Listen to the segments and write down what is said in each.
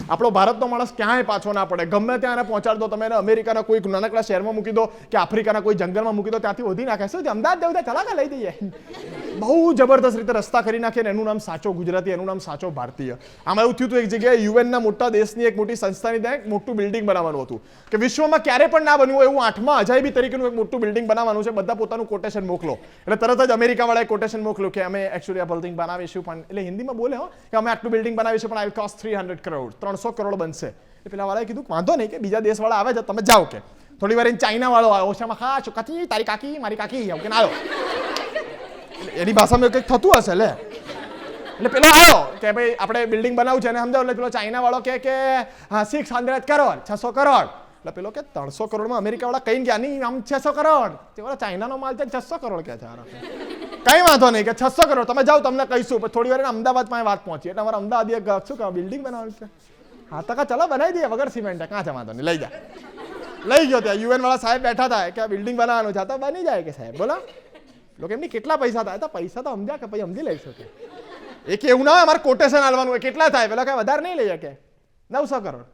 આપણો ભારતનો માણસ ક્યાંય પાછો ના પડે, ગમે ત્યાં પહોંચાડ દો તમે, અમેરિકાના કોઈ નાનકડા શહેરમાં મૂકી દો કે આફ્રિકાના કોઈ જંગલમાં મૂકી દો, ત્યાંથી ઓધી નાખે. શું અમદાવાદ જવું ચલાકા લઈ દઈએ. બહુ જબરદસ્ત રીતે રસ્તા કરી નાખે ને એનું નામ સાચો ગુજરાતી, એનું નામ સાચો ભારતીય. આમાં એવું થયું હતું એક જગ્યાએ યુએનના મોટા દેશની એક મોટી સંસ્થાની ત્યાં એક મોટું બિલ્ડિંગ બનાવવાનું હતું કે વિશ્વમાં ક્યારે પણ ના બન્યું એવું 8મા અજાયબી તરીકેનું એક મોટું બિલ્ડિંગ બનાવવાનું છે, બધા પોતાનું કોટેશન મોકલો. એટલે તરત જ અમેરિકાવાળાએ કોટેશન મોકલ્યું કે અમે એકચ્યુઅલી આ બિલ્ડિંગ બનાવીશું, પણ એટલે હિન્દીમાં બોલે હો કે અમે આટલું બિલ્ડિંગ બનાવીશું પણ આઈ કોસ્ટ 300 કરોડ, 300 કરોડ બનશે. એટલે પેલા વાળાએ કીધું વાંધો નહીં કે બીજા દેશવાળા આવે છે તમે જાઓ. કે થોડી વાર ચાઇના વાળો આવ્યો, ઓછામાં હા કાકી તારી કાકી મારી કાકી આવું કે ના આવ્યો, એની ભાષામાં કંઈક થતું હશે લે. એટલે પેલો આવ્યો કે ભાઈ આપણે બિલ્ડિંગ બનાવવું છે અને સમજાવ. એટલે પેલો ચાઇના વાળો કે 600 કરોડ 600 કરોડ. એટલે પેલો કે 300 કરોડમાં અમેરિકા વાળા કઈ ગયા નહીં, આમ 600 કરોડ. તે વાળા ચાઇનાનો માલ છે 600 કરોડ કે છે. કઈ વાંધો નહીં કે 600 કરોડ તમે જાઓ, તમને કહીશું. થોડી વાર અમદાવાદમાં વાત પહોંચી એટલે અમારા અમદાવાદ શું કહે બિલ્ડિંગ બનાવવાનું છે. હા તો ચલો બનાવી દઈએ વગર સિમેન્ટ, કાં છે વાંધો નહીં લઈ જા. લઈ ગયો ત્યાં યુએન વાળા સાહેબ બેઠા હતા કે બિલ્ડિંગ બનાવવાનું છે તો બની જાય કે સાહેબ બોલો. લોકો એમની કેટલા પૈસા થાય? તો પૈસા તો સમજ્યા કે પછી સમજી લઈશું કે એક એવું ના હોય અમારે કોટેશન આલવાનું હોય. કેટલા થાય? પેલા કઈ વધારે નહીં લઈ શકે 900 કરોડ.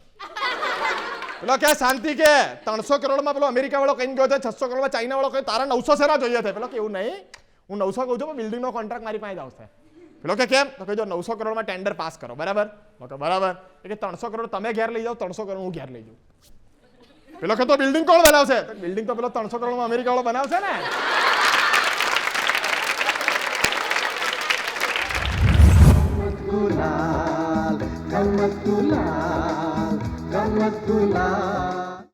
પેલો ક્યાં શાંતિ કે 300 કરોડમાં પેલો અમેરિકા વાળો કઈ ગયો છે, 600 કરોડમાં ચાઇના વાળો કઈ તારા 900 સેના જોઈએ છે. પેલો કે એવું નહીં, હું 900 કહું છું પણ બિલ્ડિંગનો કોન્ટ્રાક્ટ મારી પાસે જ આવશે. પેલો કે કેમ? તો કહેજો 900 કરોડમાં ટેન્ડર પાસ કરો. બરાબર? બરાબર. એટલે 300 કરોડ તમે ઘેર લઈ જાઓ, 300 કરોડ હું ઘેર લઈ જાઉં. પેલો કે તો બિલ્ડિંગ કોણ બનાવશે? બિલ્ડિંગ તો પેલો 300 કરોડમાં અમેરિકા વાળો બનાવશે ને. Kamat gulal, kamat gulal, kamat gulal.